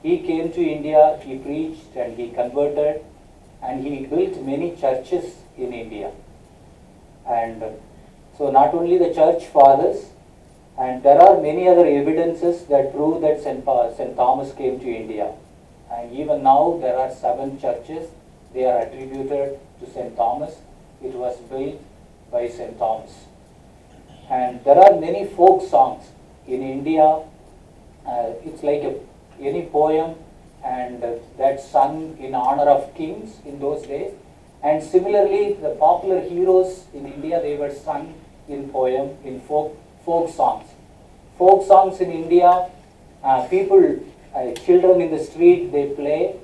He came to India, he preached and he converted and he built many churches in India. And so not only the church fathers, and there are many other evidences that prove that St. Thomas came to India. And even now there are 7 churches, they are attributed to St. Thomas. It was built by St. Thomas. And there are many folk songs in India. It's like any poem, and that's sung in honor of kings in those days. And similarly, the popular heroes in India, they were sung in poem, in folk songs. Folk songs in India, children in the street, they play,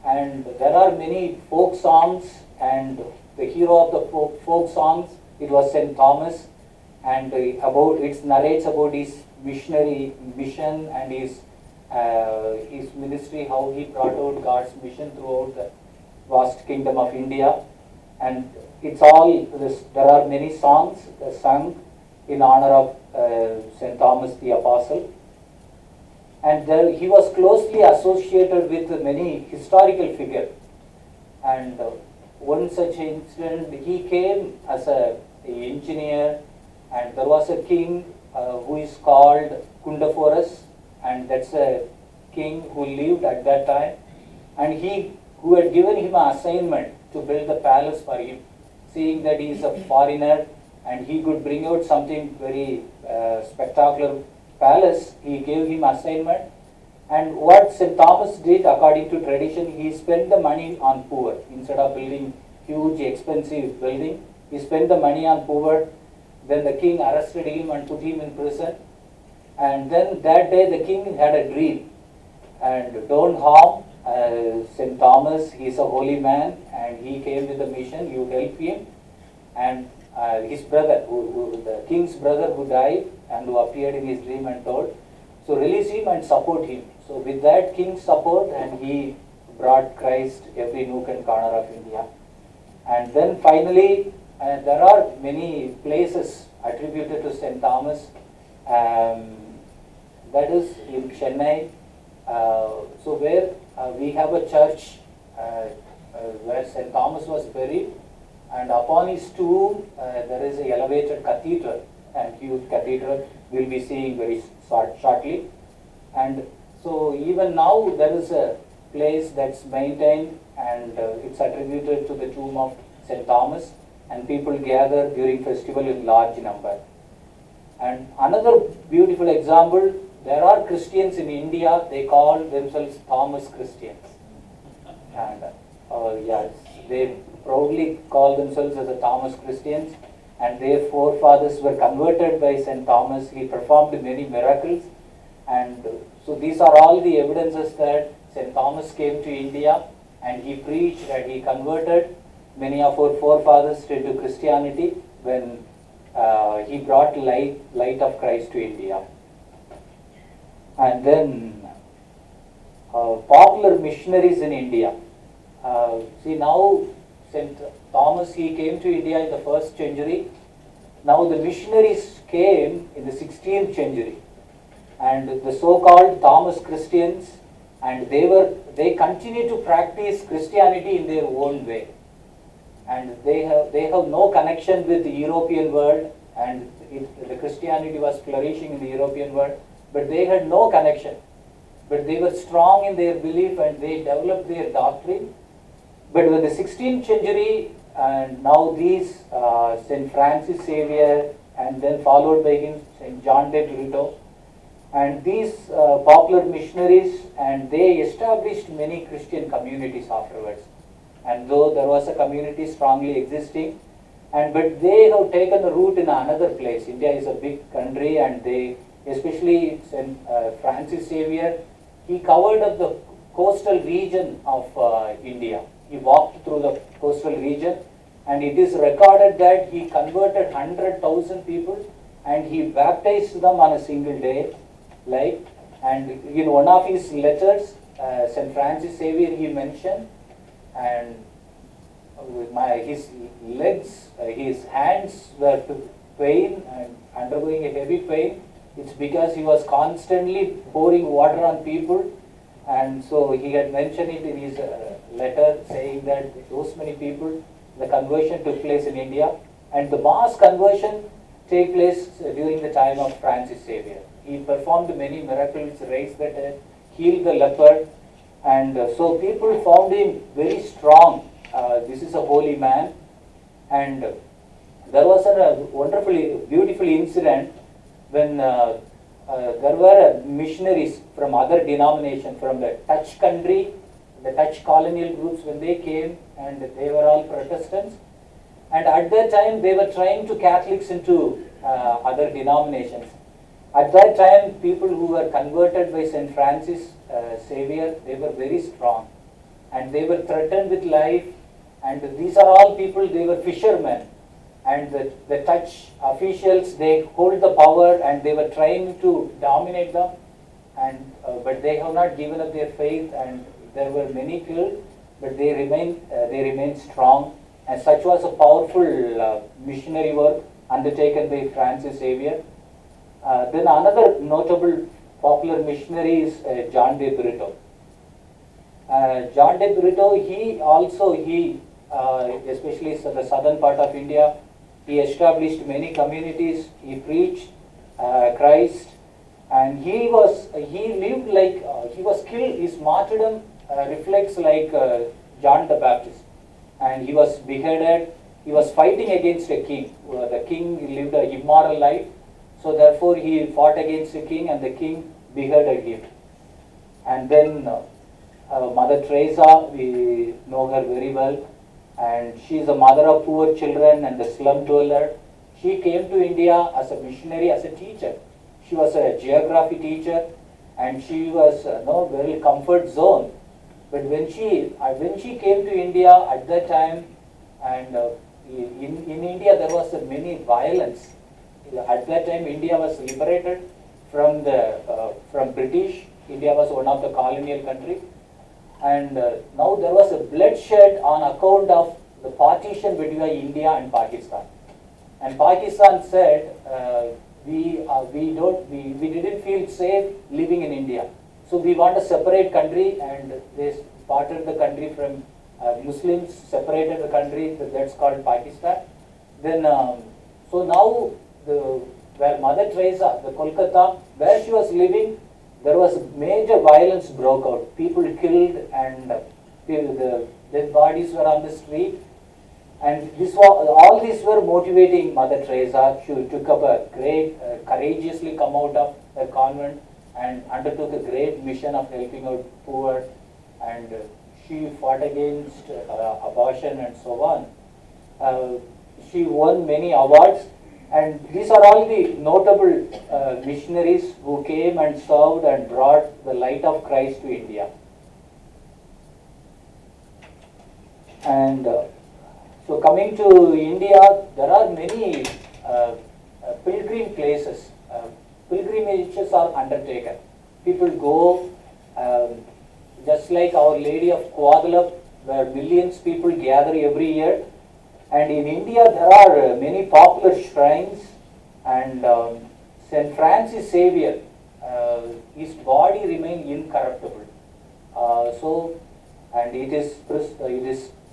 and there are many folk songs, and the hero of the folk songs, it was St. Thomas, and it narrates about his missionary mission and his ministry, how he brought out God's mission throughout the vast kingdom of India. And it's all this, there are many songs sung in honor of St. Thomas the Apostle. And he was closely associated with many historical figures. And one such incident, he came as an engineer, and there was a king who is called Kundaphorus, and that's a king who lived at that time, and who had given him an assignment to build the palace for him, seeing that he is a foreigner and he could bring out something very spectacular palace. He gave him assignment, and what St. Thomas did, according to tradition, he spent the money on poor. Instead of building huge expensive building, he spent the money on poor. Then the king arrested him and put him in prison. And then that day the king had a dream, and don't harm St. Thomas, he is a holy man and he came with a mission, you help him. And his brother, the king's brother who died and who appeared in his dream and told, so release him and support him. So with that king's support, and he brought Christ every nook and corner of India. And then finally, there are many places attributed to St. Thomas. That is in Chennai, so where we have a church where St. Thomas was buried, and upon his tomb there is an elevated cathedral, and huge cathedral we'll be seeing very shortly. And so even now there is a place that's maintained, and it's attributed to the tomb of St. Thomas, and people gather during festival in large number. And another beautiful example, there are Christians in India, they call themselves Thomas Christians. And yes, they proudly call themselves as a Thomas Christians, and their forefathers were converted by St. Thomas. He performed many miracles, and so these are all the evidences that St. Thomas came to India, and he preached and he converted many of our forefathers into Christianity when he brought light of Christ to India. And then popular missionaries in India. See, now St. Thomas, he came to India in the 1st century. Now the missionaries came in the 16th century, and the so-called Thomas Christians, and they continue to practice Christianity in their own way, and they have no connection with the European world, and the Christianity was flourishing in the European world, but they had no connection. But they were strong in their belief, and they developed their doctrine. But with the 16th century, and now these St. Francis Xavier, and then followed by him St. John de Brito, and these popular missionaries, and they established many Christian communities afterwards. And though there was a community strongly existing, but they have taken a root in another place. India is a big country, and they, especially St. Francis Xavier, he covered up the coastal region of India. He walked through the coastal region, and it is recorded that he converted 100,000 people, and he baptized them on a single day. And in one of his letters, St. Francis Xavier, he mentioned, and his legs, his hands were pain and undergoing a heavy pain. It's because he was constantly pouring water on people, And so he had mentioned it in his letter, saying that those many people, the conversion took place in India, and the mass conversion take place during the time of Francis Xavier. He performed many miracles, raised the dead, healed the leper, and so people found him very strong. This is a holy man, and there was a wonderfully, beautiful incident when there were missionaries from other denominations, from the Dutch country, the Dutch colonial groups, when they came, and they were all Protestants. And at that time, they were trying to Catholics into other denominations. At that time, people who were converted by St. Francis Xavier, they were very strong. And they were threatened with life. And these are all people, they were fishermen. And the Dutch officials, they hold the power and they were trying to dominate them. And but they have not given up their faith, and there were many killed, but they remained strong. And such was a powerful missionary work undertaken by Francis Xavier. Then another notable popular missionary is John de Brito. John de Brito, he especially the southern part of India, he established many communities. He preached Christ, and he lived like he was killed. His martyrdom reflects like John the Baptist, and he was beheaded. He was fighting against a king. The king lived an immoral life, so therefore he fought against the king, and the king beheaded him. And then Mother Teresa, we know her very well, and she is a mother of poor children and the slum dweller. She came to India as a missionary, as a teacher. She was a geography teacher, and she was no very comfort zone. But when she came to India at that time, and in India there was many violence. At that time, India was liberated from British. India was one of the colonial country. And now there was a bloodshed on account of the partition between India and Pakistan. And Pakistan said, we didn't feel safe living in India. So we want a separate country, and they parted the country from Muslims, separated the country, that's called Pakistan. Then, so now where Mother Teresa, the Kolkata, where she was living, there was major violence broke out. People killed, and the dead bodies were on the street. And all these were motivating Mother Teresa. She took up a great, courageously come out of her convent and undertook a great mission of helping out poor. And she fought against abortion and so on. She won many awards. And these are all the notable missionaries who came and served and brought the light of Christ to India. And so coming to India, there are many pilgrim places. Pilgrimages are undertaken. People go, just like Our Lady of Guadalupe, where millions of people gather every year. And in India, there are many popular shrines, and St. Francis Xavier, his body remained incorruptible. And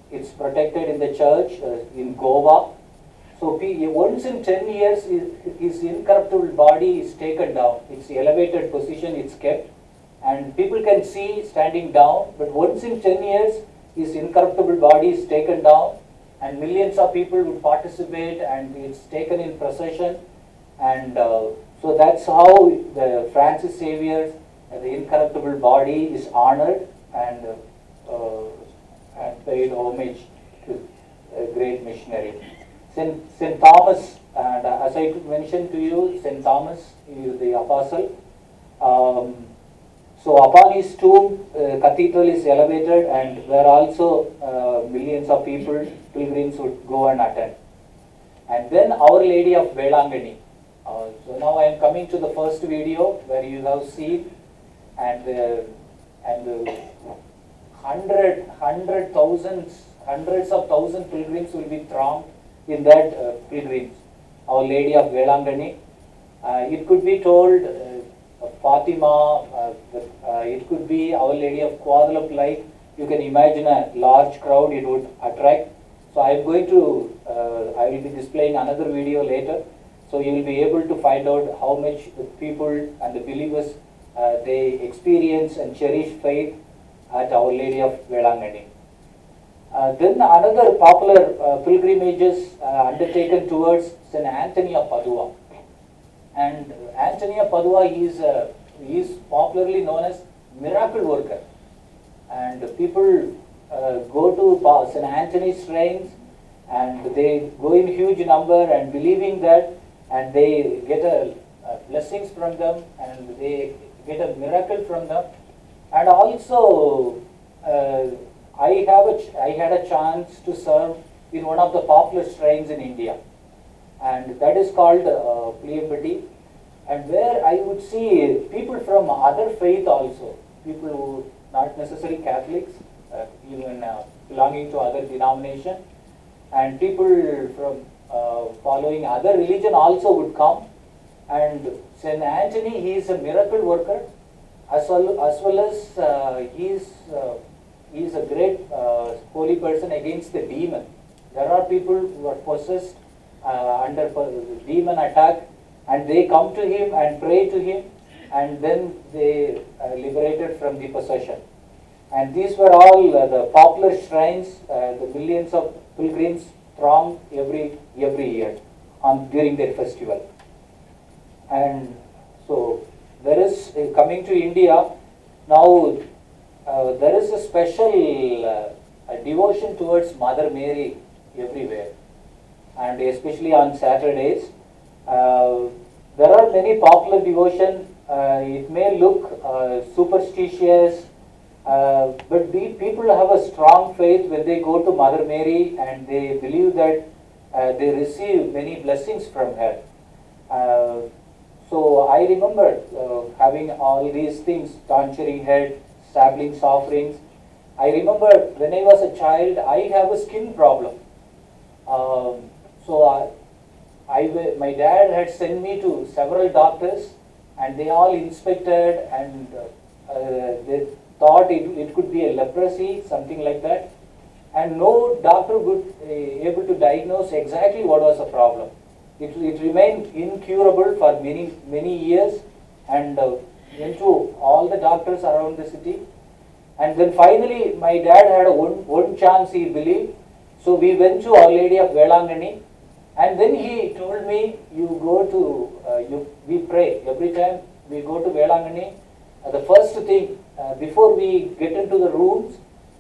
it's protected in the church in Goa. So once in 10 years, his incorruptible body is taken down. It's elevated position, it's kept, and people can see standing down. But once in 10 years, his incorruptible body is taken down, and millions of people would participate, and it's taken in procession. And so that's how the Francis Xavier, the incorruptible body, is honored and paid homage to a great missionary. St. Thomas, and as I mentioned to you, St. Thomas is the apostle. So upon his tomb, cathedral is elevated, and where also millions of people, pilgrims would go and attend. And then Our Lady of Velangani. So now I am coming to the first video where you have seen, and hundreds of thousands pilgrims will be thronged in that pilgrims. Our Lady of Velangani. It could be told Fatima, it could be Our Lady of Guadalupe Light. You can imagine a large crowd it would attract. So I am going to, I will be displaying another video later. So you will be able to find out how much the people and the believers they experience and cherish faith at Our Lady of Velangani. Then another popular pilgrimages undertaken towards St. Anthony of Padua. And Anthony of Padua is popularly known as miracle worker. And people go to St. Anthony's shrines and they go in huge number and believing that, and they get blessings from them and they get a miracle from them. And also I had a chance to serve in one of the popular shrines in India, and that is called Puliyambadi, and where I would see people from other faith also, people who not necessarily Catholics, even belonging to other denomination, and people from following other religion also would come. And Saint Anthony, he is a miracle worker, as well as he is a great holy person against the demon. There are people who are possessed under demon attack, and they come to him and pray to him, and then they liberated from the possession. And these were all the popular shrines. The millions of pilgrims throng every year during their festival. And so there is coming to India now. There is a special devotion towards Mother Mary everywhere, and especially on Saturdays. There are many popular devotion. It may look superstitious, but people have a strong faith when they go to Mother Mary, and they believe that they receive many blessings from her. So I remember having all these things, tonsuring head, saplings offerings. I remember when I was a child, I have a skin problem. So my dad had sent me to several doctors, and they all inspected, and they thought it could be a leprosy, something like that. And no doctor could able to diagnose exactly what was the problem. It remained incurable for many years, and went to all the doctors around the city. And then finally my dad had one chance, he believed. So we went to Our Lady of Velangani, and then he told me, you go to, we pray every time we go to Velangani. The first thing, before we get into the rooms,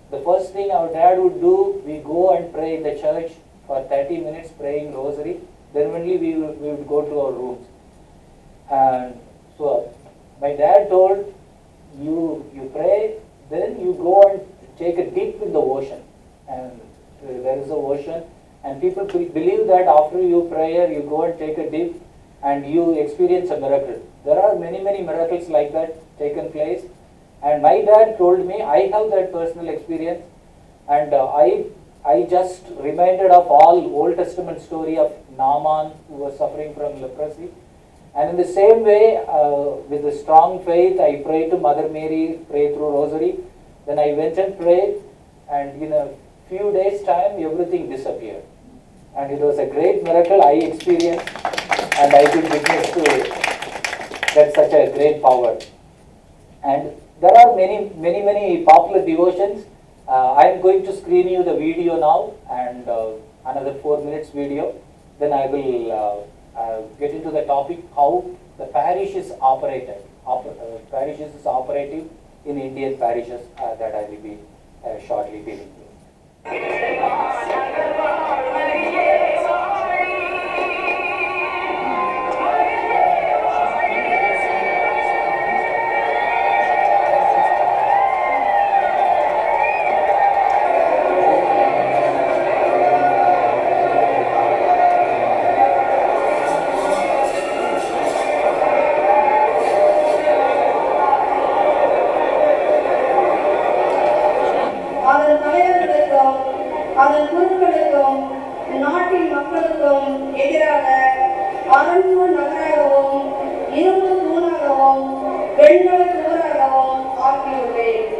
the first thing our dad would do, we go and pray in the church for 30 minutes praying rosary. Then only we would go to our rooms. And so my dad told, you pray, then you go and take a dip in the ocean. And there is a ocean, and people believe that after you prayer, you go and take a dip and you experience a miracle. There are many miracles like that taken place. And my dad told me, I have that personal experience, and I just reminded of all Old Testament story of Naaman, who was suffering from leprosy. And in the same way, with a strong faith, I prayed to Mother Mary, prayed through rosary. Then I went and prayed, and in a few days' time, everything disappeared. And it was a great miracle I experienced, and I could witness to that such a great power. And there are many popular devotions. I am going to screen you the video now, and another 4 minutes video. Then I will get into the topic how the parish is operated. Parishes is operative in Indian parishes that I will be shortly dealing with. அதன் குருக்களுக்கும் நாட்டின் மக்களுக்கும் எதிராக அரண்மனை நகராகவும் இரும்பு தூணாகவும் தூணாகவும் வெண்கல சுவராகவும் ஆக்கியுள்ளேன்.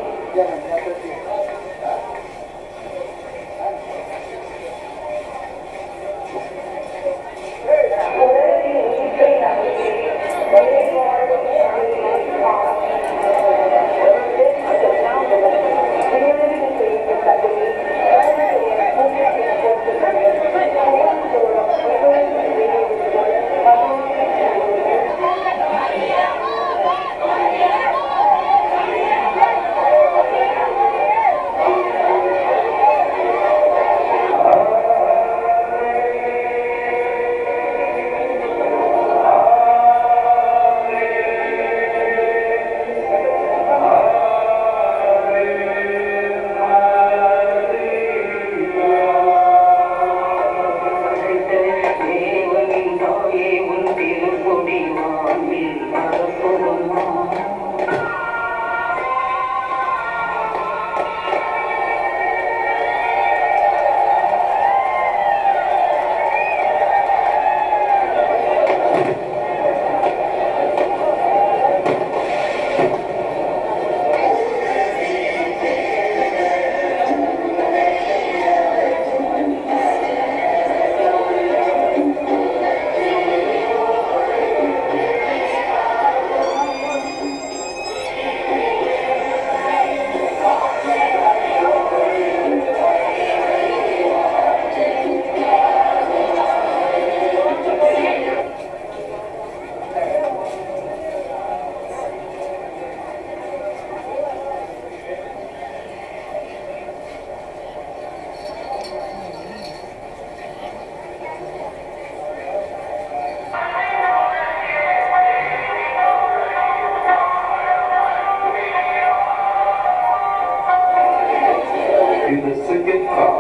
In the second car,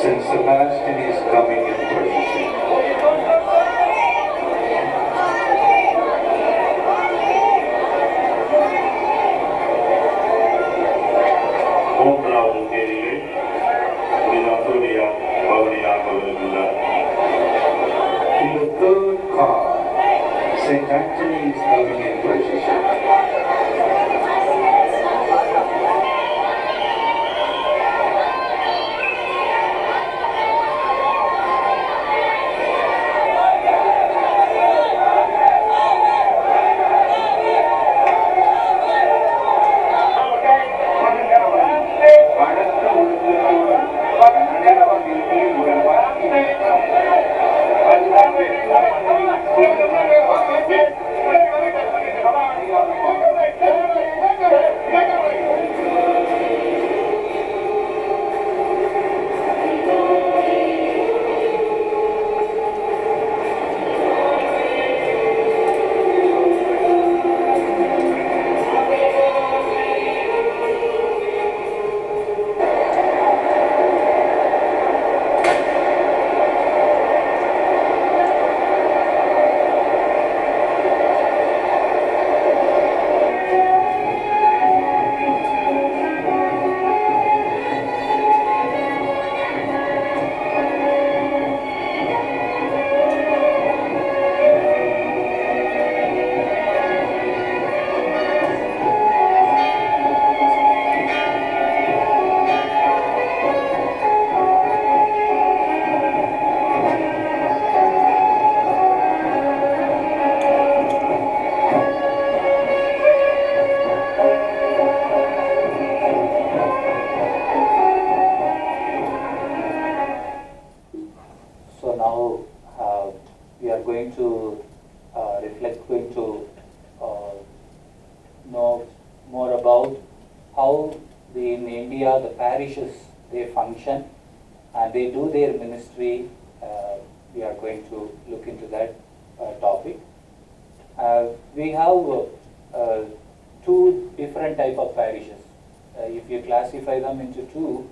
Saint Sebastian is coming in procession. மூன்றாவது தேதியில் விழாவுடைய பவனியாக வருகிறார். In the third car, Saint Anthony is coming in procession. know more about how in India the parishes they function and they do their ministry. We are going to look into that topic. We have two different type of parishes. If you classify them into two,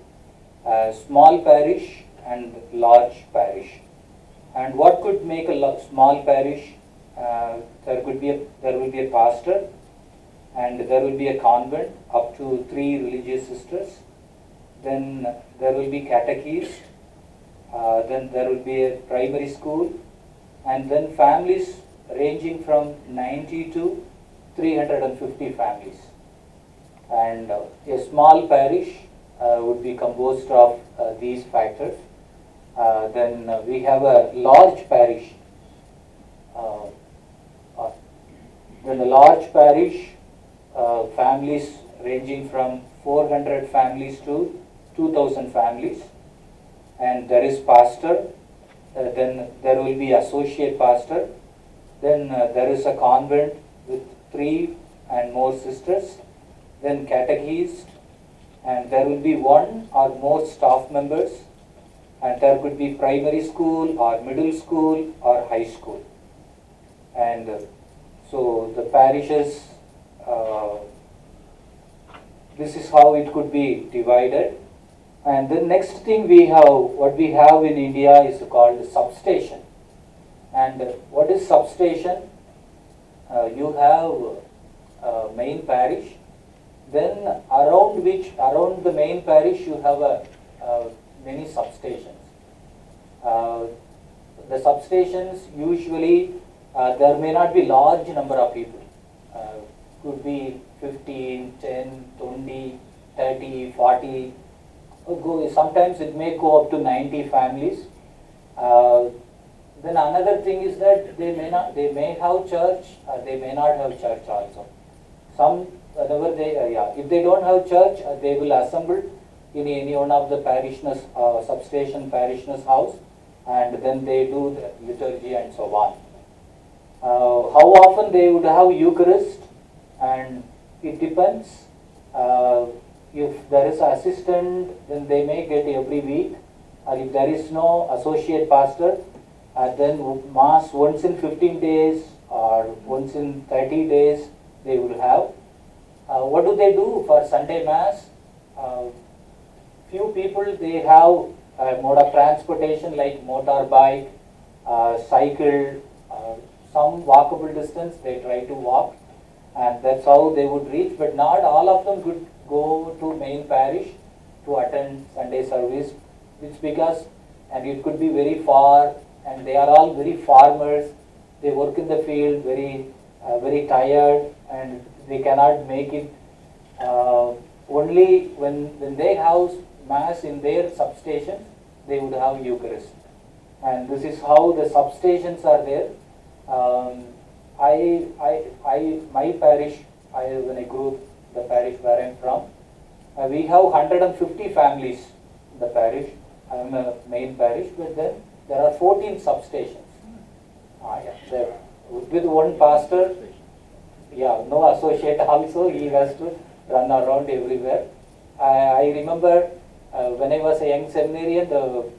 small parish and large parish. And what could make a small parish? There will be a pastor, and there will be a convent up to 3 religious sisters. Then there will be catechist. Then there will be a primary school, and then families ranging from 90 to 350 families. And a small parish would be composed of these factors. Then we have a large parish. Then a large parish, families ranging from 400 families to 2000 families, and there is pastor, then there will be associate pastor, then there is a convent with 3 and more sisters, then catechist, and there will be 1 or more staff members, and there could be primary school or middle school or high school. And so the parishes, this is how it could be divided. And the next thing we have, what we have in India is called substation. And what is substation? You have main parish, then around the main parish you have many substations. The substations usually, there may not be large number of people. Could be 15, 10, 20, 30, 40. Sometimes it may go up to 90 families. Then another thing is that they may have church, they may not have church also. Whatever if they don't have church, they will assemble in any one of the parishioners, substation parishioners' house, and then they do the liturgy and so on. How often they would have Eucharist, and it depends. If there is an assistant, then they may get every week, or if there is no associate pastor, then Mass once in 15 days or once in 30 days they will have. What do they do for Sunday Mass? Few people, they have a mode of transportation like motorbike, cycle, some walkable distance they try to walk, and that's how they would reach, but not all of them could go to main parish to attend Sunday service. It's because, and it could be very far, and they are all very farmers, they work in the field, very tired, and they cannot make it. Only when they have Mass in their substation, they would have Eucharist. And this is how the substations are there. My parish, when I grew up, the parish where I'm from, we have 150 families in the parish. I'm a main parish, but then there are 14 substations. With one pastor, no associate also, he has to run around everywhere. I remember when I was a young seminarian, the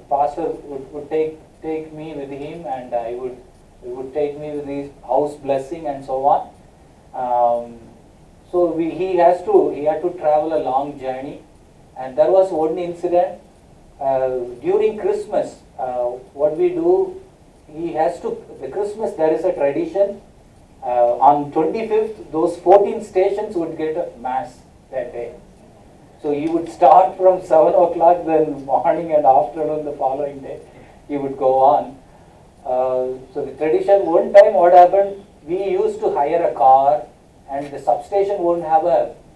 pastor would take me with him, and he would take me with his house blessing and so on. So he had to travel a long journey, and there was one incident during Christmas. What we do, the Christmas, there is a tradition. On 25th, those 14 stations would get a Mass that day. So he would start from 7 o'clock, then morning and afternoon the following day, he would go on. So the tradition, one time what happened, we used to hire a car, and the substation wouldn't have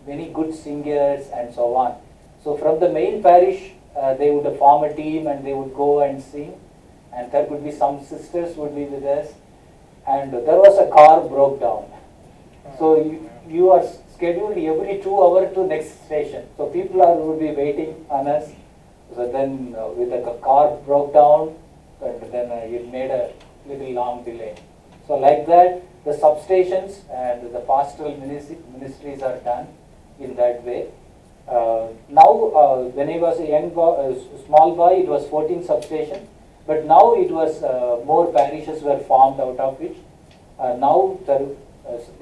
many good singers and so on. So from the main parish, they would form a team and they would go and sing, and there could be some sisters would be with us, and there was a car broke down. So you are scheduled every 2 hours to next station. So people would be waiting on us. So then with the car broke down, and then it made a little long delay. So like that, the substations and the pastoral ministries are done in that way. Now, when I was a small boy, it was 14 substations, but now it was more parishes were formed out of which. Now the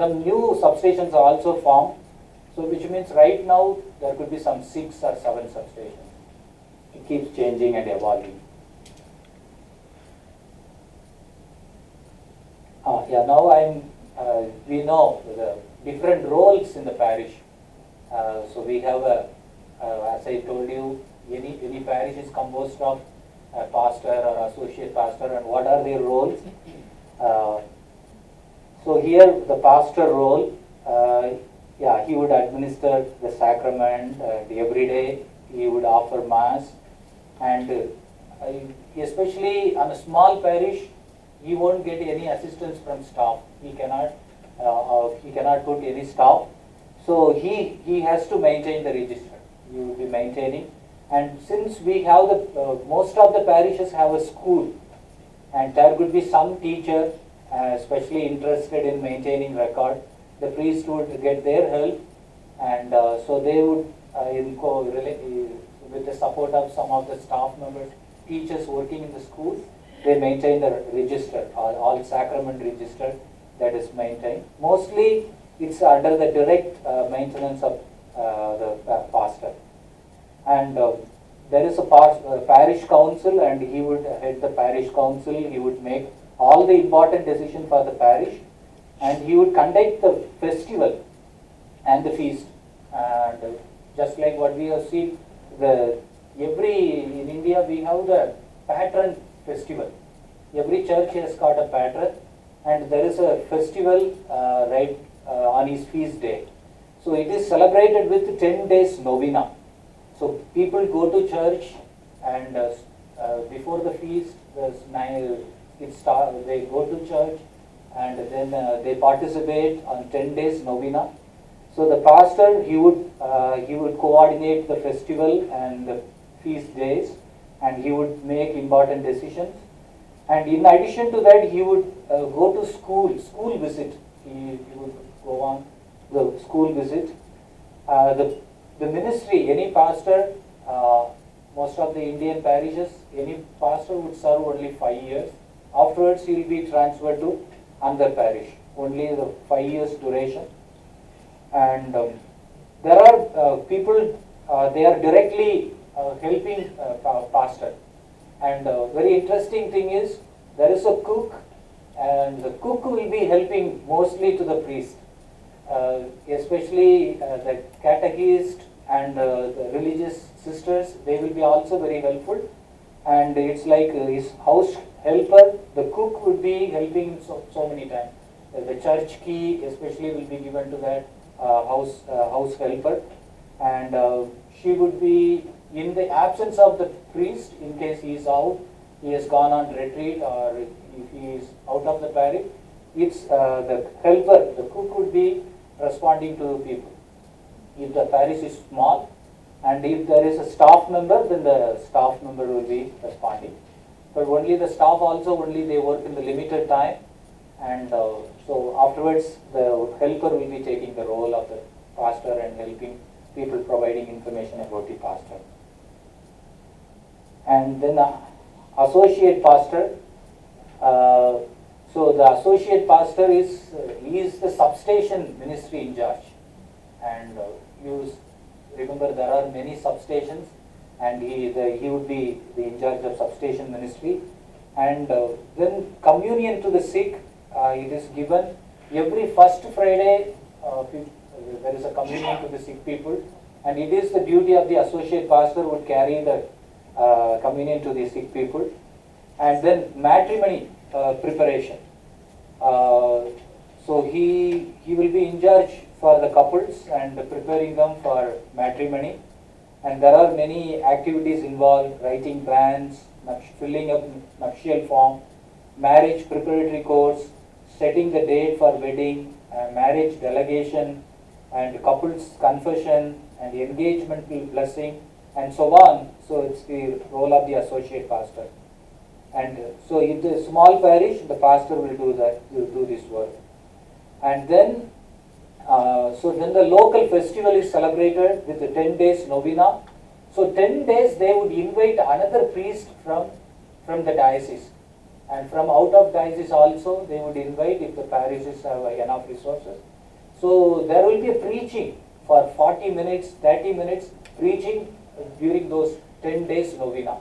new substations are also formed, so which means right now there could be some 6 or 7 substations. It keeps changing and evolving. Now we know the different roles in the parish. So we have as I told you, any parish is composed of a pastor or associate pastor, and what are their roles? So here the pastor role, yeah, he would administer the sacrament every day. He would offer mass, and especially on a small parish, he won't get any assistance from staff. He cannot put any staff. So he has to maintain the register. He will be maintaining. And since we have most of the parishes have a school, and there could be some teacher, especially interested in maintaining record, the priest would get their help, and so they would, with the support of some of the staff members, teachers working in the schools, they maintain the register, all sacrament register that is maintained. Mostly it's under the direct maintenance of the pastor. And there is a parish council, and he would head the parish council. He would make all the important decisions for the parish, and he would conduct the festival and the feast. And just like what we have seen, in India we have the patron festival. Every church has got a patron, and there is a festival on his feast day. So it is celebrated with 10 days novena. So people go to church, and before the feast, they go to church, and then they participate on 10 days novena. So the pastor, he would coordinate the festival and the feast days, and he would make important decisions. And in addition to that, he would go to school visit. He would go on the school visit. The ministry, any pastor, most of the Indian parishes, any pastor would serve only 5 years. Afterwards, he will be transferred to another parish, only the 5 years duration. And there are people, they are directly helping pastor. And very interesting thing is, there is a cook, and the cook will be helping mostly to the priest. Especially the catechist and the religious sisters, they will be also very helpful. And it's like his house helper, the cook would be helping so many times. The church key especially will be given to that house helper, and she would be, in the absence of the priest, in case he is out, he has gone on retreat, or if he is out of the parish, it's the helper, the cook would be responding to people. If the parish is small, and if there is a staff member, then the staff member will be responding. But only the staff also, only they work in the limited time, and so afterwards the helper will be taking the role of the pastor and helping people, providing information about the pastor. And then associate pastor. So the associate pastor is the substation ministry in charge, and you remember there are many substations, and he would be in charge of substation ministry. And then communion to the sick, it is given every first Friday. There is a communion to the sick people, and it is the duty of the associate pastor would carry the communion to the sick people. And then matrimony preparation. So he will be in charge for the couples and preparing them for matrimony. And there are many activities involved: writing plans, filling up nuptial form, marriage preparatory course, setting the date for wedding, marriage delegation, and couples confession, and engagement blessing, and so on. So it's the role of the associate pastor. And so in the small parish, the pastor will do this work. And then then the local festival is celebrated with the 10 days novena. So 10 days they would invite another priest from the diocese, and from out of diocese also they would invite, if the parishes have enough resources. So there will be a preaching for 40 minutes, 30 minutes preaching during those 10 days novena.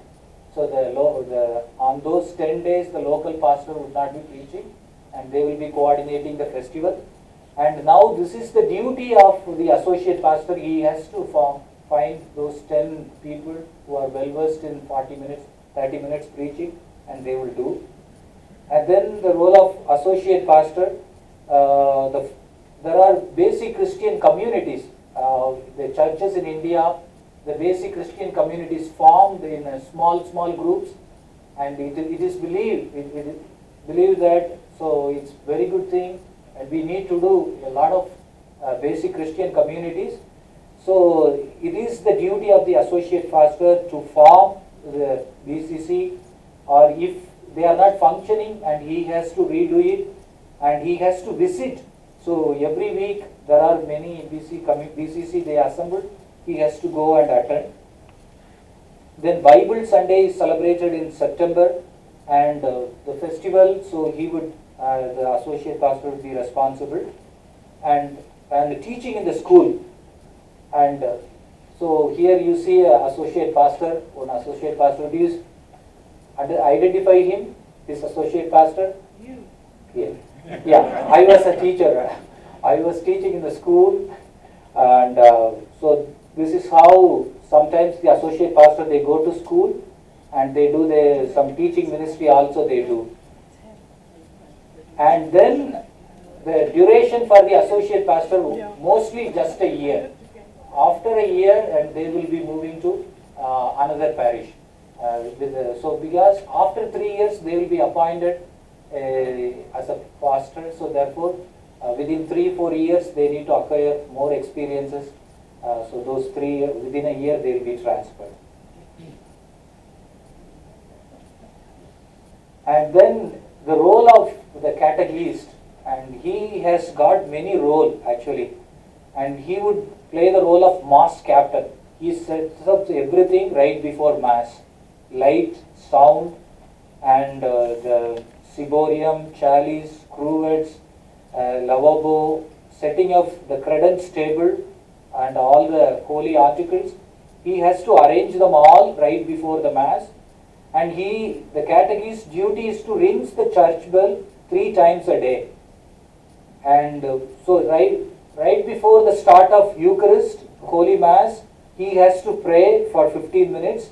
So on those 10 days the local pastor would not be preaching, and they will be coordinating the festival. And now this is the duty of the associate pastor. He has to find those 10 people who are well versed in 40 minutes, 30 minutes preaching, and they will do. And then the role of associate pastor, there are basic Christian communities. The churches in India, the basic Christian communities formed in small groups, and it is believed that, so it's very good thing, and we need to do a lot of basic Christian communities. So it is the duty of the associate pastor to form the BCC, or if they are not functioning, and he has to redo it, and he has to visit. So every week there are many BCC they assemble, he has to go and attend. Then Bible Sunday is celebrated in September, and the festival, so he would, the associate pastor would be responsible, and teaching in the school. And so here you see associate pastor, one associate pastor. Do you identify him, this associate pastor? You. Yeah, I was a teacher. I was teaching in the school, and so this is how sometimes the associate pastor, they go to school and they do some teaching ministry also they do. And then the duration for the associate pastor, mostly just a year. After a year, and they will be moving to another parish. So because after 3 years they will be appointed as a pastor, so therefore within 3-4 years they need to acquire more experiences. So those 3 years, within a year they will be transferred. And then the role of the catechist, and he has got many roles actually, and he would play the role of mass captain. He sets up everything right before mass, light, sound, and the ciborium, chalice, cruets, lavabo, setting of the credence table and all the holy articles. He has to arrange them all right before the mass, and the catechist's duty is to ring the church bell 3 times a day. And so right before the start of Eucharist, Holy Mass, he has to pray for 15 minutes.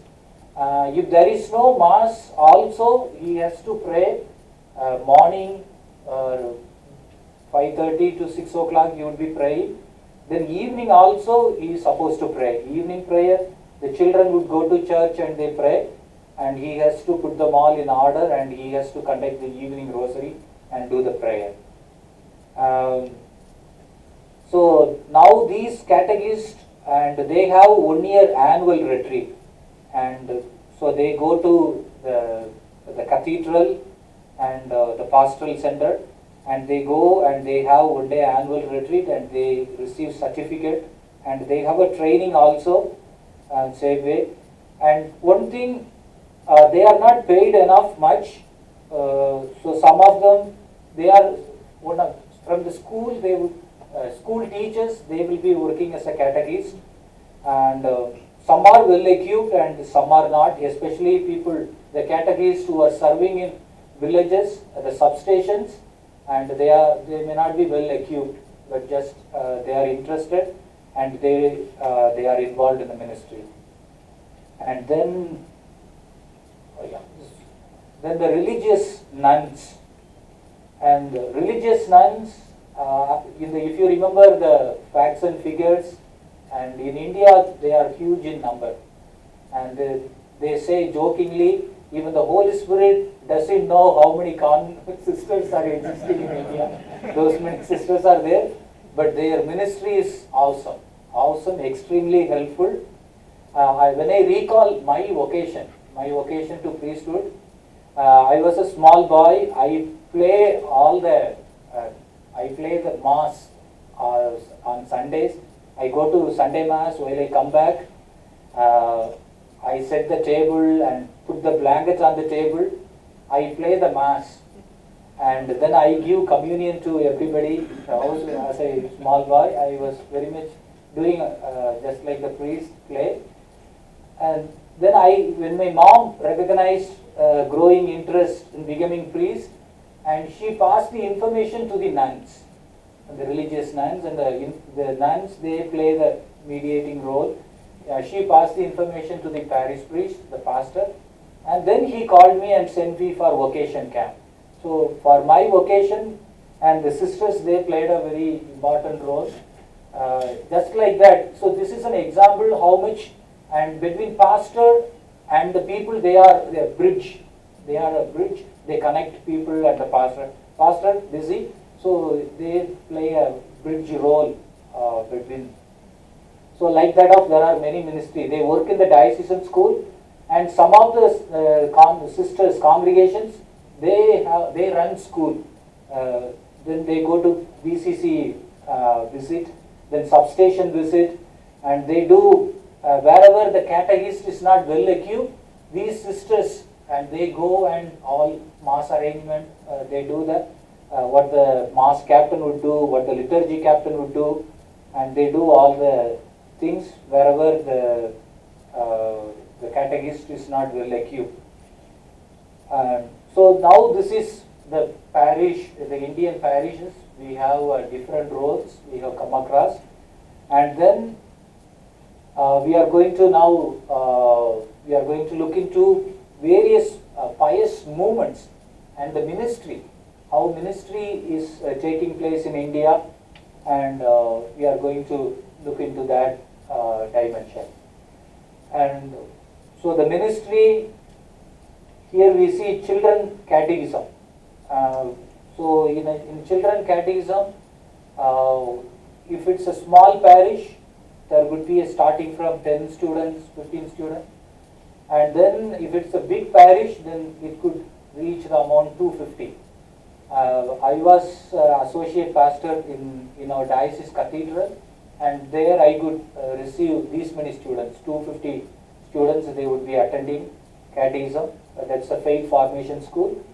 If there is no Mass also, he has to pray morning, 5:30 to 6 o'clock he would be praying. Then evening also he is supposed to pray. Evening prayer, the children would go to church and they pray, and he has to put them all in order, and he has to conduct the evening rosary and do the prayer. So now these catechists, and they have 1 year annual retreat, and so they go to the cathedral and the pastoral center, and they go and they have 1 day annual retreat, and they receive certificate, and they have a training also, same way. And one thing, they are not paid enough much, so some of them, they are from the school, they would, school teachers, they will be working as a catechist, and some are well equipped and some are not, especially people, the catechists who are serving in villages, the substations, and they may not be well equipped, but just they are interested, and they are involved in the ministry. And then the religious nuns, and religious nuns, if you remember the facts and figures, and in India they are huge in number, and they say jokingly, even the Holy Spirit doesn't know how many convent sisters are existing in India. Those many sisters are there, but their ministry is awesome, extremely helpful. When I recall my vocation to priesthood, I was a small boy. I play the mass on Sundays. I go to Sunday mass. While I come back, I set the table and put the blankets on the table. I play the mass, and then I give communion to everybody. Also, as a small boy, I was very much doing just like the priest play. And then when my mom recognized growing interest in becoming priest, and she passed the information to the nuns, the religious nuns, and the nuns, they play the mediating role. She passed the information to the parish priest, the pastor, and then he called me and sent me for vocation camp. So for my vocation, and the sisters, they played a very important role. Just like that. So this is an example how much, and between pastor and the people, they are a bridge. They are a bridge. They connect people and the pastor. Pastor busy, so they play a bridge role between. So like that of there are many ministry. They work in the diocesan school, and some of the sisters congregations, they run school. Then they go to BCC visit, then substation visit, and they do wherever the catechist is not well equipped, these sisters, and they go and all mass arrangement, they do that, what the mass captain would do, what the liturgy captain would do, and they do all the things wherever the catechist is not well equipped. So now this is the parish, the Indian parishes, we have different roles we have come across, and then we are going to now look into various pious movements and the ministry, how ministry is taking place in India, and we are going to look into that dimension. And so the ministry, here we see children catechism. So in children catechism, if it's a small parish, there would be a starting from 10 students, 15 students. And then if it's a big parish, then it could reach the amount 250. I was associate pastor in our diocese cathedral, and there I could receive these many students, 250 students, they would be attending catechism. That's a faith formation school.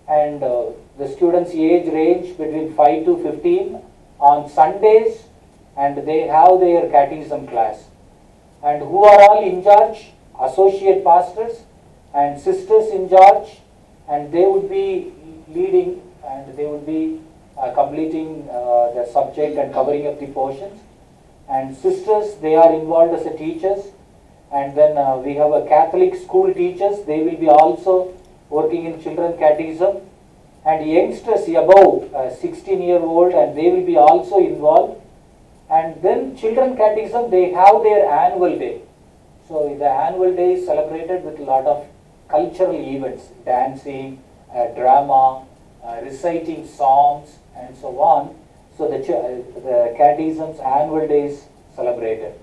And the students' age range between 5 to 15 on Sundays, and they have their catechism class. And who are all in charge? Associate pastors and sisters in charge, and they would be leading, and they would be completing the subject and covering up the portions. And sisters, they are involved as a teachers. And then we have a Catholic school teachers, they will be also working in children catechism. And youngsters above 16-year-old, and they will be also involved. And then children catechism, they have their annual day. So the annual day is celebrated with a lot of cultural events, dancing, drama, reciting psalms, and so on. So the catechism's annual day is celebrated.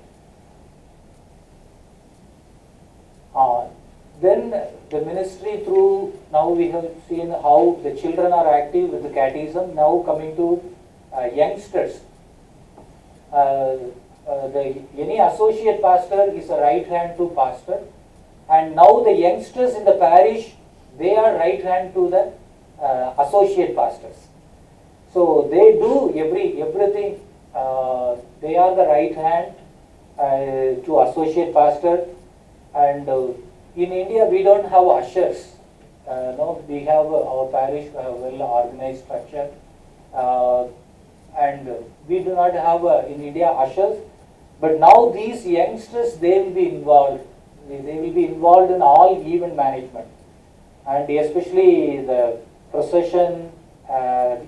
Then the ministry through, now we have seen how the children are active with the catechism. Now coming to youngsters. Any associate pastor is a right hand to pastor, and now the youngsters in the parish, they are right hand to the associate pastors. So they do everything. They are the right hand to associate pastor. And in India, we don't have ushers. No, we have our parish, we have a well organized structure. And we do not have in India ushers, but now these youngsters, they will be involved. They will be involved in all event management, and especially the procession,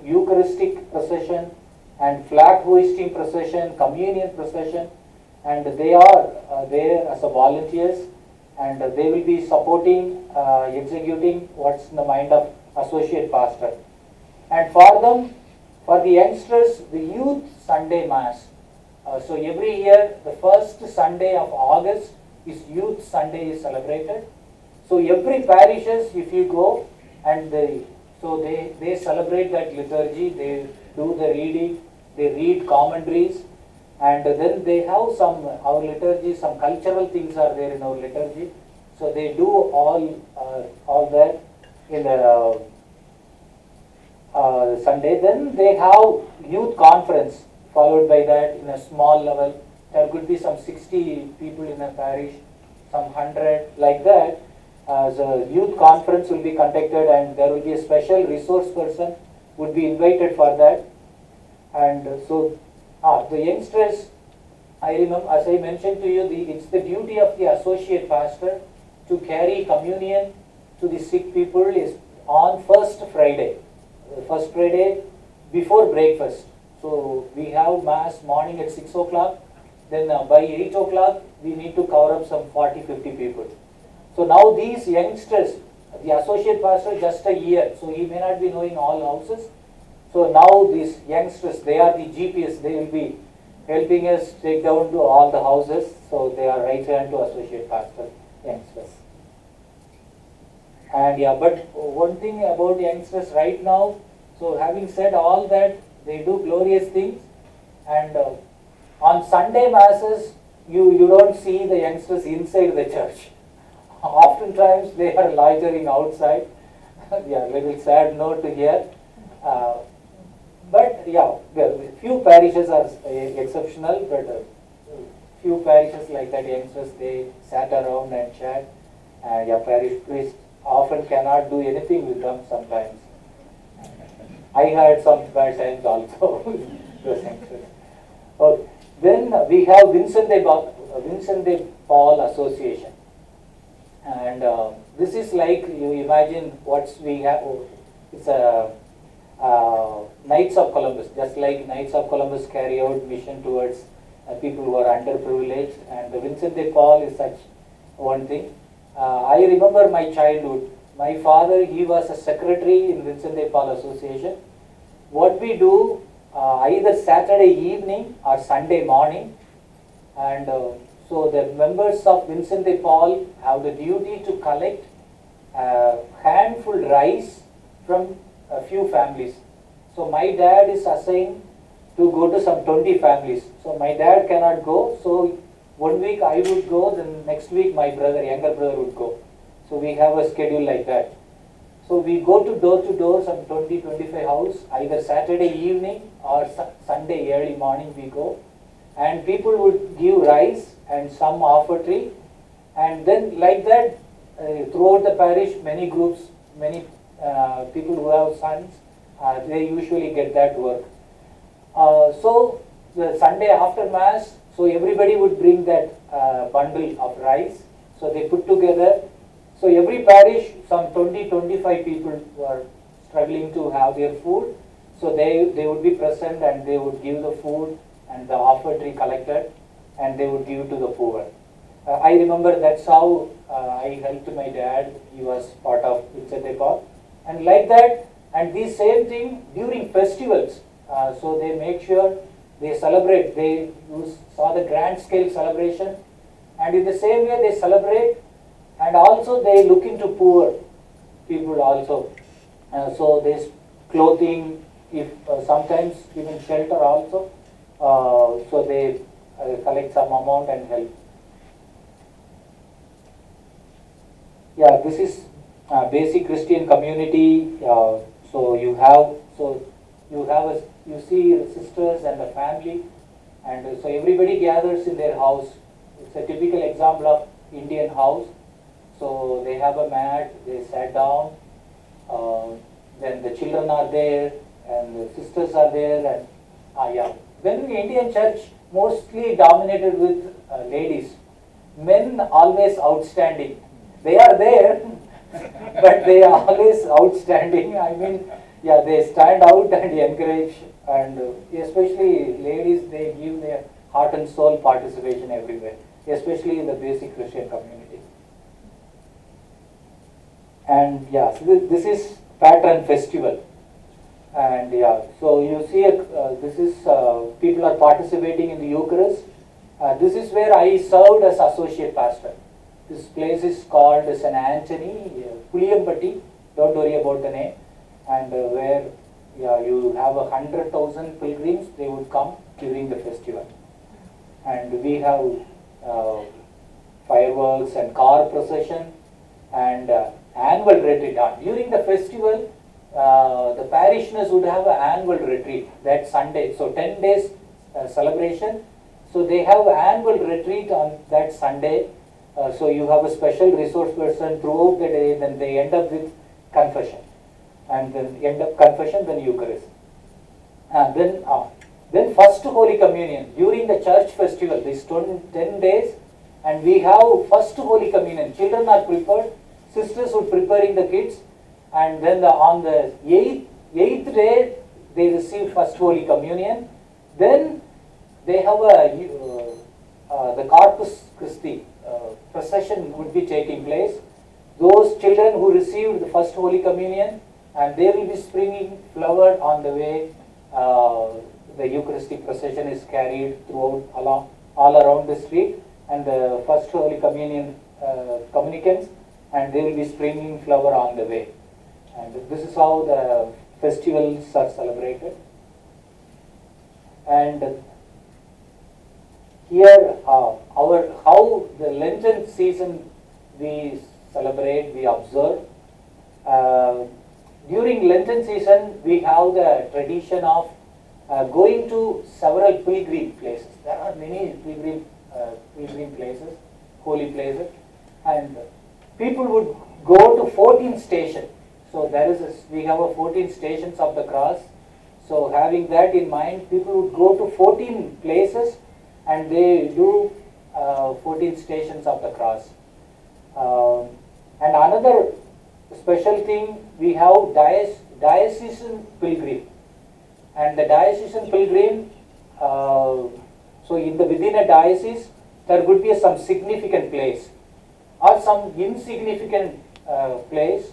Eucharistic procession, and flag hoisting procession, communion procession, and they are there as a volunteers, and they will be supporting, executing what's in the mind of associate pastor. And for them, for the youngsters, the youth Sunday Mass. So every year, the first Sunday of August is Youth Sunday is celebrated. So every parishes, if you go, and they celebrate that liturgy, they do the reading, they read commentaries, and then they have some, our liturgy, some cultural things are there in our liturgy. So they do all that in the Sunday. Then they have youth conference, followed by that in a small level. There could be some 60 people in a parish, some 100, like that. The youth conference will be conducted, and there will be a special resource person would be invited for that. And so the youngsters, I remember, as I mentioned to you, it's the duty of the associate pastor to carry communion to the sick people is on first Friday. The first Friday, before breakfast. So we have mass morning at 6 o'clock. Then by 8 o'clock, we need to cover up some 40-50 people. So now these youngsters, the associate pastor just a year, so he may not be knowing all houses. So now these youngsters, they are the GPS, they will be helping us take down to all the houses. So they are right hand to associate pastor youngsters. And yeah, but one thing about youngsters right now, so having said all that, they do glorious things. And on Sunday masses, you don't see the youngsters inside the church. Oftentimes they are loitering outside. Yeah, little sad note to hear. But yeah, well, few parishes are exceptional, but few parishes like that, youngsters, they sat around and chat. Yeah, parish priest often cannot do anything with them sometimes. I had some bad times also. Those youngsters. Okay. Then we have Vincent de Paul Association. And this is like, you imagine what we have, it's a Knights of Columbus, just like Knights of Columbus carry out mission towards people who are underprivileged, and the Vincent de Paul is such one thing. I remember my childhood. My father, he was a secretary in Vincent de Paul Association. What we do, either Saturday evening or Sunday morning, and so the members of Vincent de Paul have the duty to collect a handful rice from a few families. So my dad is assigned to go to some 20 families. So my dad cannot go. So one week I would go, then next week my brother, younger brother would go. So we have a schedule like that. So we go to door, some 20-25 house, either Saturday evening or Sunday early morning we go. And people would give rice and some offertory. And then like that, throughout the parish, many groups, many people who have sons, they usually get that work. So the Sunday after mass, so everybody would bring that bundle of rice. So they put together. So every parish, some 20-25 people who are struggling to have their food. So they would be present and they would give the food and the offertory collected, and they would give to the poor. I remember that's how I helped my dad. He was part of Vincent de Paul. And like that, and the same thing during festivals. So they make sure they celebrate. They saw the grand scale celebration, and in the same way they celebrate, and also they look into poor people also. So there's clothing, if sometimes even shelter also. So they collect some amount and help. Yeah, this is basic Christian community. So you see sisters and a family, and so everybody gathers in their house. It's a typical example of Indian house. So they have a mat, they sat down, then the children are there, and the sisters are there, and yeah. When the Indian church mostly dominated with ladies, men always outstanding. They are there, but they are always outstanding. I mean, yeah, they stand out and encourage, and especially ladies, they give their heart and soul participation everywhere, especially in the basic Christian community. And yeah, so this is Patron Festival. And yeah, so you see, this is people are participating in the Eucharist. This is where I served as associate pastor. This place is called St. Anthony, Puliyambatti. Don't worry about the name. And where you have 100,000 pilgrims, they would come during the festival. And we have fireworks and car procession and annual retreat. During the festival, the parishioners would have an annual retreat that Sunday. So 10 days celebration. So they have annual retreat on that Sunday. So you have a special resource person throughout the day. Then they end up with confession, and then end up confession, then Eucharist, and then first Holy Communion during the church festival. These 10 days, and we have first Holy Communion. Children are prepared. Sisters would preparing the kids. And then on the eighth day, they receive first Holy Communion. Then they have the Corpus Christi procession would be taking place. Those children who received the first Holy Communion, and they will be springing flower on the way. The Eucharistic procession is carried throughout all around the street, and the first Holy Communion communicants, and they will be springing flower on the way. And this is how the festivals are celebrated. And here how the Lenten season we celebrate, we observe. During Lenten season, we have the tradition of going to several pilgrim places. There are many pilgrim places, holy places, and people would go to 14 stations. So we have a 14 stations of the cross. So having that in mind, people would go to 14 places and they do 14 stations of the cross. And another special thing, we have diocesan pilgrim. And the diocesan pilgrim, so within a diocese, there could be some significant place or some insignificant place.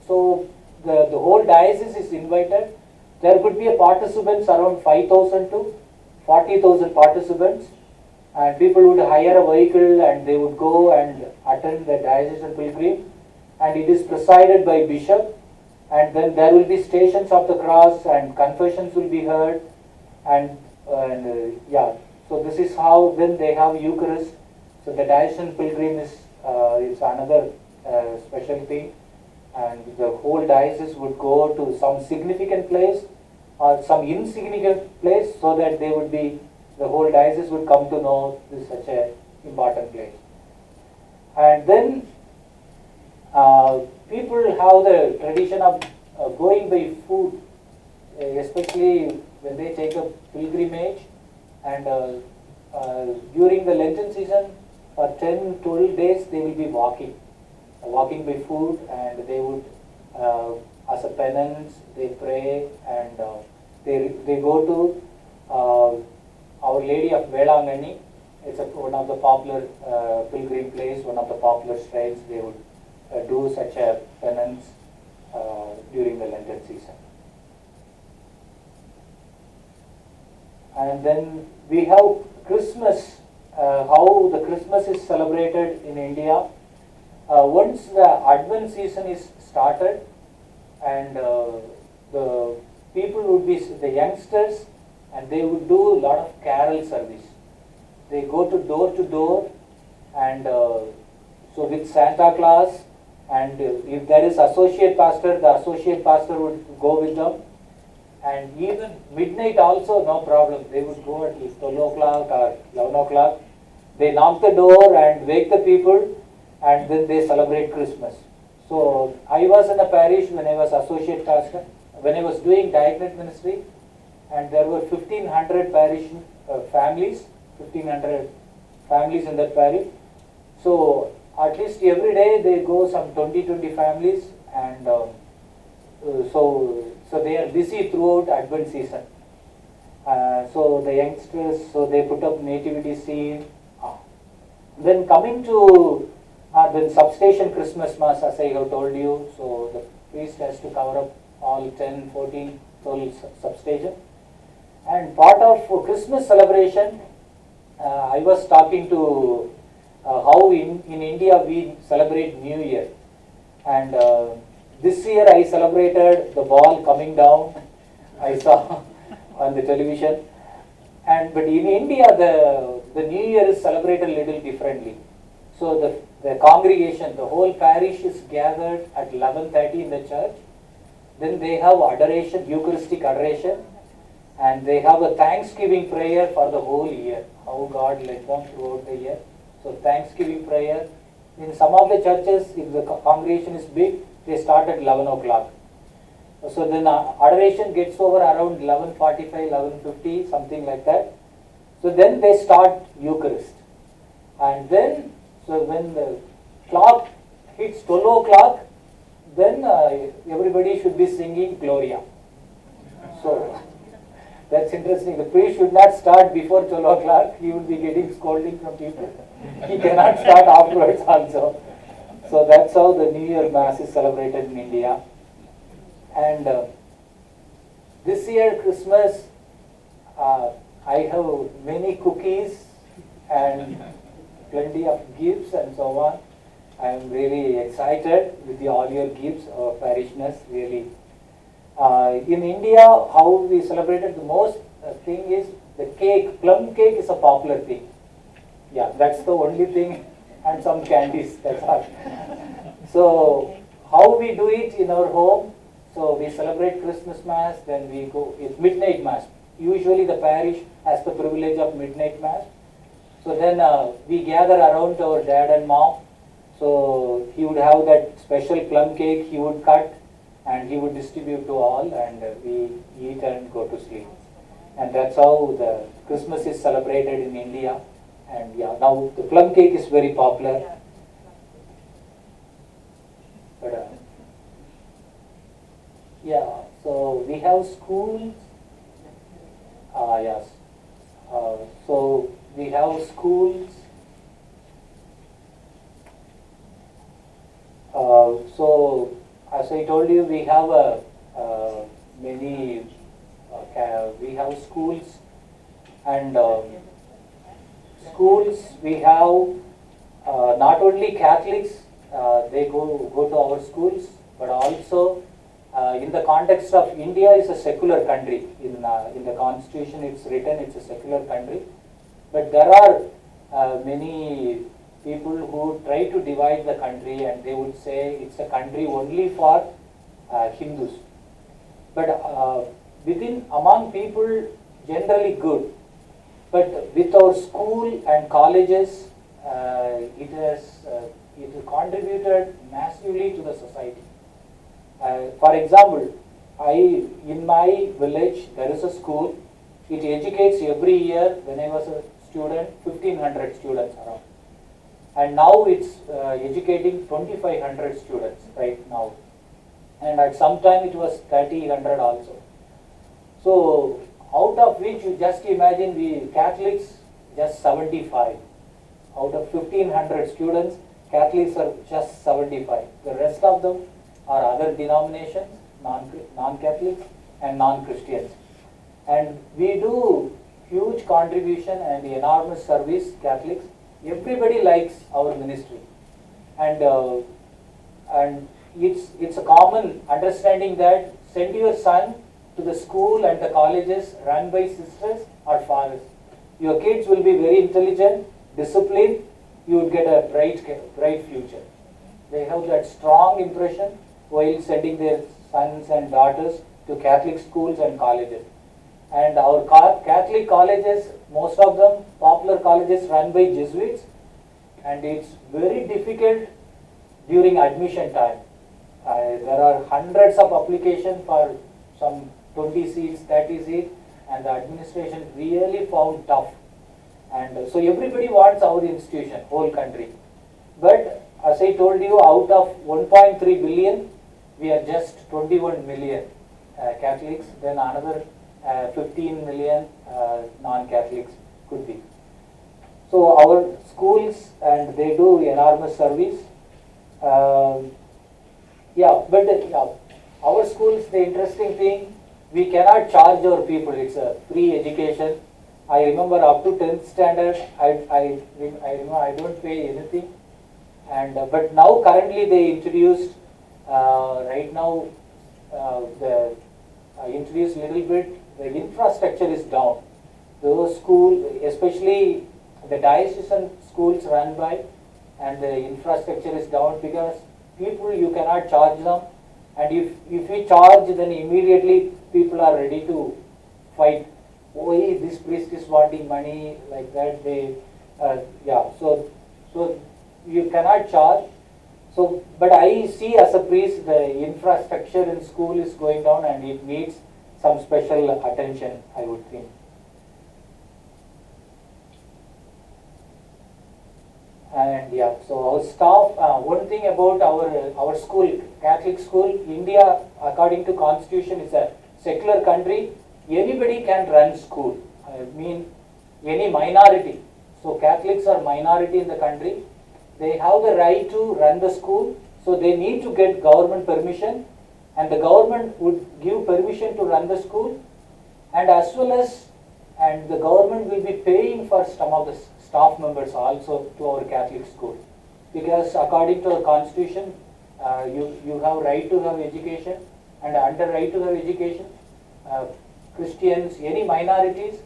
So the whole diocese is invited. There could be a participants around 5,000 to 40,000 participants, and people would hire a vehicle and they would go and attend the diocesan pilgrim, and it is presided by bishop, and then there will be stations of the cross and confessions will be heard, and so this is how then they have Eucharist. So the diocesan pilgrim is another special thing, and the whole diocese would go to some significant place or some insignificant place, so that the whole diocese would come to know this is such a important place. And then people have the tradition of going by food, especially when they take a pilgrimage, and during the Lenten season for 10-12 days they will be walking by food, and they would as a penance they pray, and they go to Our Lady of Velangani. It's one of the popular pilgrim place, one of the popular shrines. They would do such a penance during the Lenten season. And then we have Christmas, how the Christmas is celebrated in India. Once the Advent season is started, and the people would be, the youngsters, and they would do a lot of carol service. They go to door, and so with Santa Claus, and if there is associate pastor, the associate pastor would go with them. And even midnight also, no problem. They would go at 12 o'clock or 11 o'clock. They knock the door and wake the people, and then they celebrate Christmas. So I was in a parish when I was associate pastor, when I was doing diaconate ministry, and there were 1,500 parish families, 1,500 families in that parish. So at least every day they go some 20 families, and so they are busy throughout Advent season. So the youngsters, so they put up nativity scene. Then coming to then substation Christmas Mass, as I have told you, so the priest has to cover up all 10, 14, 12 substation. And part of Christmas celebration, I was talking to how in India we celebrate New Year. And this year I celebrated the ball coming down, I saw on the television. But in India, the New Year is celebrated a little differently. So the congregation, the whole parish is gathered at 11:30 in the church. Then they have adoration, Eucharistic adoration, and they have a Thanksgiving prayer for the whole year, how God led them throughout the year. So Thanksgiving prayer. In some of the churches, if the congregation is big, they start at 11 o'clock. So then adoration gets over around 11:45, 11:50, something like that. So then they start Eucharist. And then, so when the clock hits 12 o'clock, then everybody should be singing Gloria. So that's interesting. The priest should not start before 12 o'clock. He will be getting scolding from people. He cannot start afterwards also. So that's how the New Year Mass is celebrated in India. And this year Christmas, I have many cookies and plenty of gifts and so on. I am really excited with all your gifts, our parishness, really. In India, how we celebrated the most thing is the cake. Plum cake is a popular thing. Yeah, that's the only thing, and some candies, that's all. So, how we do it in our home, so we celebrate Christmas Mass, then we go, it's midnight Mass. Usually the parish has the privilege of midnight Mass. So then we gather around our dad and mom. So he would have that special plum cake he would cut and he would distribute to all, and we eat and go to sleep. And that's how the Christmas is celebrated in India. And yeah, now the plum cake is very popular. But yeah, so we have schools. Yes. So we have schools. So as I told you, we have many. We have schools, and schools we have not only Catholics. They go to our schools, but also in the context of India is a secular country. In the constitution it's written it's a secular country, but there are many people who try to divide the country, and they would say it's a country only for Hindus. But among people generally good, but with our school and colleges, it has contributed massively to the society. For example, in my village there is a school. It educates every year. When I was a student, 1,500 students around, and now it's educating 2,500 students right now. And at some time it was 3,000 also. So out of which, you just imagine, we Catholics just 75. Out of 1,500 students, Catholics are just 75. The rest of them are other denominations, non-Catholics and non-Christians. And we do huge contribution and enormous service, Catholics. Everybody likes our ministry. And it's a common understanding that send your son to the school and the colleges run by sisters or fathers. Your kids will be very intelligent, disciplined, you will get a bright future. They have that strong impression while sending their sons and daughters to Catholic schools and colleges. And our Catholic colleges, most of them popular colleges run by Jesuits, and it's very difficult during admission time. There are hundreds of applications for some 20 seats, 30 seats, and the administration really found tough. And so everybody wants our institution, whole country. But as I told you, out of 1.3 billion, we are just 21 million Catholics, then another 15 million non-Catholics could be. So our schools, and they do enormous service. Our schools, the interesting thing, we cannot charge our people. It's a free education. I remember up to 10th standard, I don't pay anything. And but now currently they introduced introduced little bit. The infrastructure is down. Those schools, especially the diocesan schools run by, and the infrastructure is down because people, you cannot charge them. And if we charge, then immediately people are ready to fight. Oh, this priest is wanting money, like that. So you cannot charge. So, but I see as a priest, the infrastructure in school is going down, and it needs some special attention, I would think. And yeah, so our staff, one thing about our school, Catholic school, India, according to constitution, is a secular country, anybody can run school. I mean, any minority. So Catholics are minority in the country. They have the right to run the school. So they need to get government permission, and the government would give permission to run the school, and as well as, and the government will be paying for some of the staff members also to our Catholic school, because according to our constitution, you have right to have education, and under right to have education, Christians, any minorities,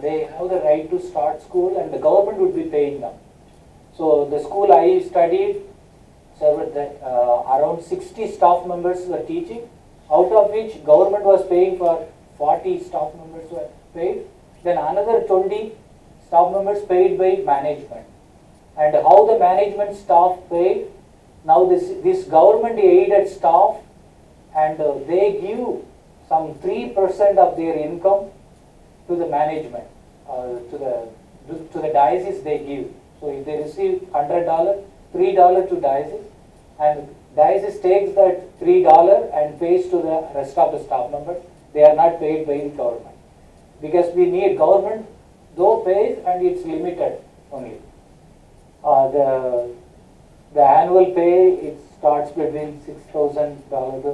they have the right to start school, and the government would be paying them. So the school I studied, around 60 staff members were teaching, out of which government was paying for 40 staff members were paid, then another 20 staff members paid by management. And how the management staff paid, now this government aided staff, and they give some 3% of their income to the management, to the diocese they give. So if they receive $100, $3 to diocese, and diocese takes that $3 and pays to the rest of the staff members. They are not paid by the government, because we need government though pays, and it's limited only. The annual pay, it starts between $6,000 to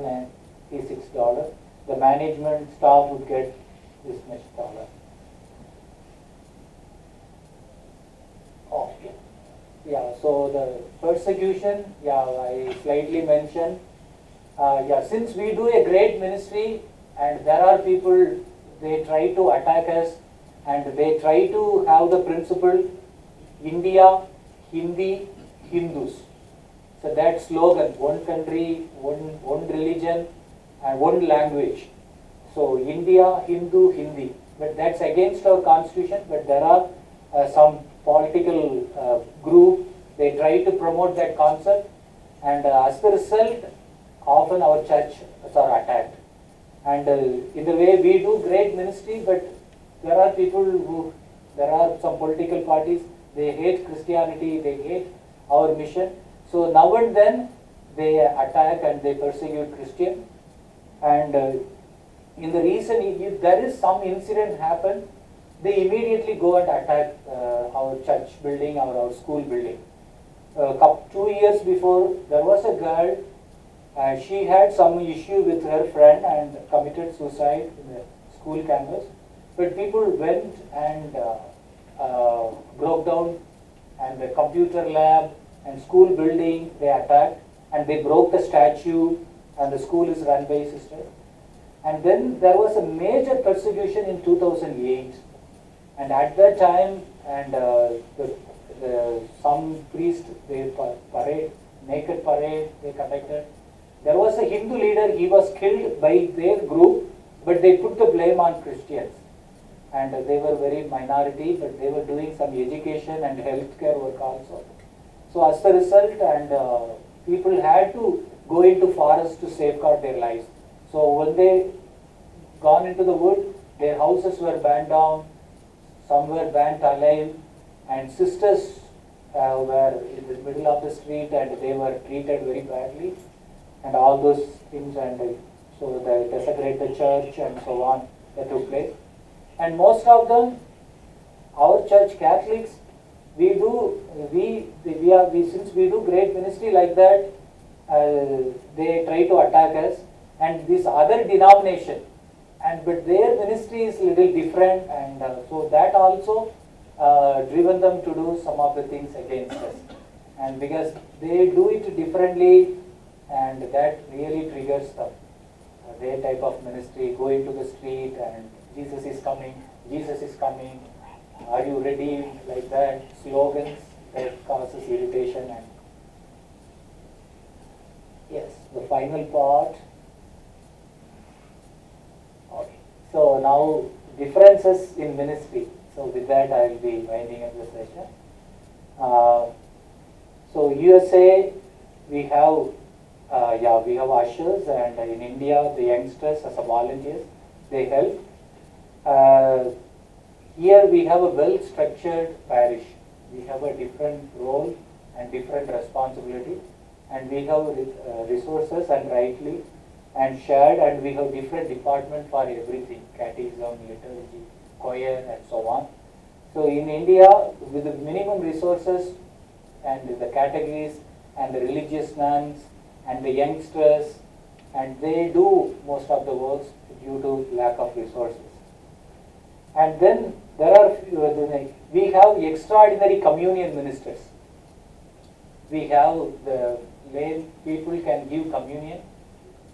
$96. The management staff would get this much dollar. Oh, yeah. Yeah, so the persecution, yeah, I slightly mentioned. Yeah, since we do a great ministry, and there are people, they try to attack us, and they try to have the principle, India, Hindi, Hindus. So that slogan, one country, one religion, and one language. So India, Hindu, Hindi. But that's against our constitution, but there are some political group, they try to promote that concept, and as a result, often our churches are attacked. And in the way we do great ministry, but there are people who, there are some political parties, they hate Christianity, they hate our mission. So now and then they attack and they persecute Christian. And in the recent, if there is some incident happen, they immediately go and attack our church building or our school building. 2 years before, there was a girl, she had some issue with her friend and committed suicide in the school campus. But people went and broke down, and the computer lab and school building they attacked, and they broke the statue, and the school is run by sisters. And then there was a major persecution in 2008, and at that time, and some priest, they parade, naked parade they conducted. There was a Hindu leader, he was killed by their group, but they put the blame on Christians. And they were very minority, but they were doing some education and healthcare work also. So as a result, and people had to go into forest to safeguard their lives. So when they gone into the wood, their houses were burned down, some were burnt alive, and sisters were in the middle of the street, and they were treated very badly, and all those things, and so they desecrated the church and so on that took place. And most of them, our church Catholics, since we do great ministry like that, they try to attack us, and this other denomination, but their ministry is little different, and so that also driven them to do some of the things against us. And because they do it differently, and that really triggers them. Their type of ministry, go into the street and Jesus is coming, are you ready, like that, slogans that causes irritation. And yes, the final part. Okay. So now differences in ministry. So with that I will be winding up the session. So USA, we have we have ushers, and in India the youngsters as a volunteers, they help. Here we have a well-structured parish. We have a different role and different responsibility, and we have resources, and rightly and shared, and we have different department for everything, catechism, liturgy, choir, and so on. So in India, with the minimum resources and the categories and the religious nuns and the youngsters, and they do most of the works due to lack of resources. And then there are we have extraordinary communion ministers. We have the lay people can give communion,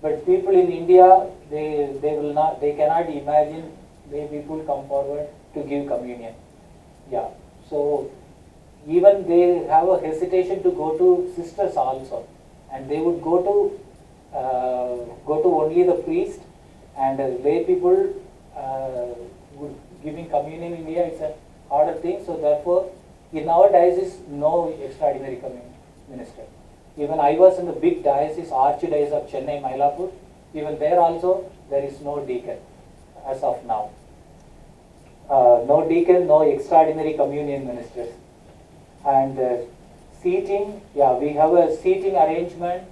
but people in India they cannot imagine lay people come forward to give communion. Yeah, so even they have a hesitation to go to sisters also, and they would go to only the priest, and lay people would giving communion in India. It's a harder thing. So therefore, in our diocese, no extraordinary communion minister. Even I was in the big diocese, Archdiocese of Chennai, Mylapore. Even there also, there is no deacon as of now. No deacon, no extraordinary communion ministers. And seating, yeah, we have a seating arrangement.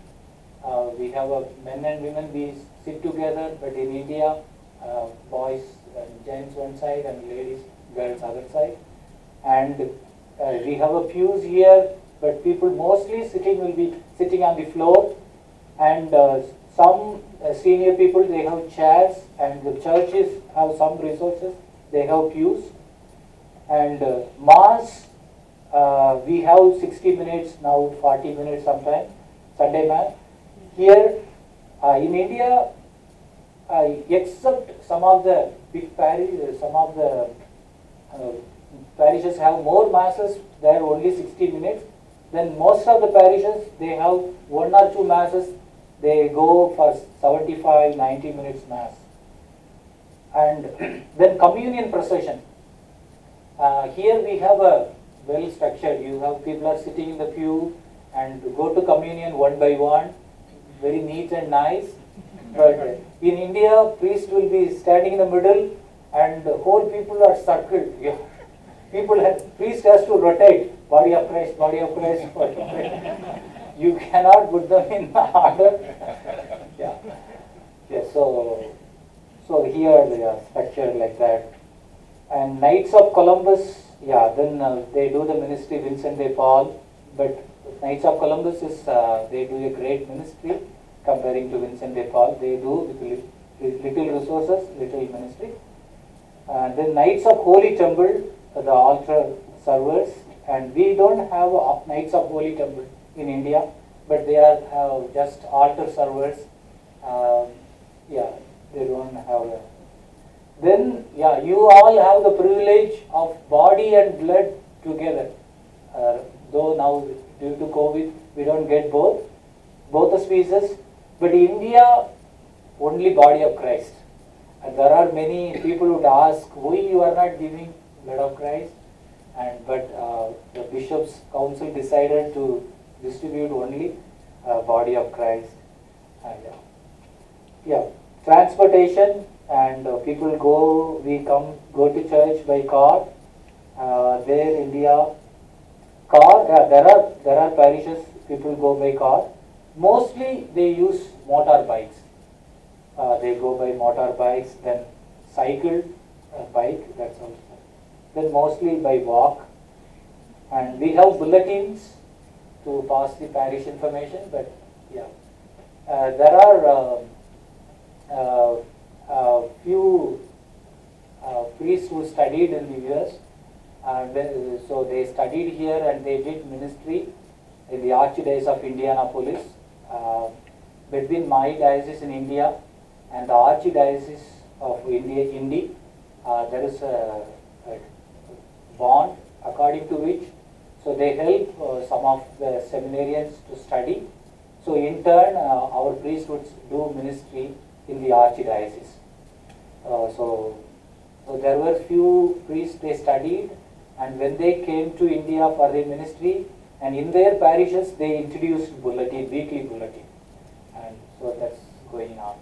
We have a men and women, we sit together, but in India, boys and gents one side and ladies, girls other side. And we have a pews here, but people mostly will be sitting on the floor. And some senior people, they have chairs, and the churches have some resources, they have pews. And Mass, we have 60 minutes, now 40 minutes sometimes, Sunday Mass. Here in India, except some of the big parishes, some of the parishes have more masses, they are only 60 minutes. Then most of the parishes, they have 1 or 2 masses, they go for 75, 90 minutes mass. And then communion procession. Here we have a well structured, you have people are sitting in the pew and go to communion one by one, very neat and nice. But in India, priest will be standing in the middle and the whole people are circled. Yeah. Priest has to rotate, body of Christ, body of Christ, body of Christ. You cannot put them in order. Yeah. Yeah, so here they are structured like that. And Knights of Columbus, yeah, then they do the ministry, Vincent de Paul, but Knights of Columbus is, they do a great ministry comparing to Vincent de Paul. They do with little resources, little ministry. Then Knights of Holy Temple, the altar servers, and we don't have Knights of Holy Temple in India, but they have just altar servers. Yeah, they don't have. Then, yeah, you all have the privilege of body and blood together. Though now due to COVID, we don't get both the species. But in India, only body of Christ. And there are many people who would ask, why you are not giving blood of Christ? But the Bishops' Council decided to distribute only body of Christ. Yeah, transportation, and people go to church by car. There, India, car. There are parishes people go by car. Mostly they use motorbikes. They go by motorbikes, then cycle, bike. That's also. Then mostly by walk. And we have bulletins to pass the parish information. But yeah, there are few priests who studied in the US. So they studied here and they did ministry in the Archdiocese of Indianapolis. Between my diocese in India and the Archdiocese of Indy, there is a bond according to which, so they help some of the seminarians to study. So in turn, our priests would do ministry in the Archdiocese. So there were few priests they studied, and when they came to India for their ministry, and in their parishes they introduced bulletin, weekly bulletin, and so that's going on.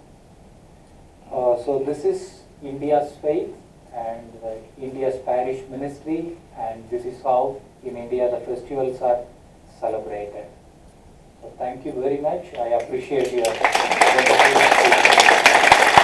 So this is India's faith and India's parish ministry, and this is how in India the festivals are celebrated. Thank you very much. I appreciate your wonderful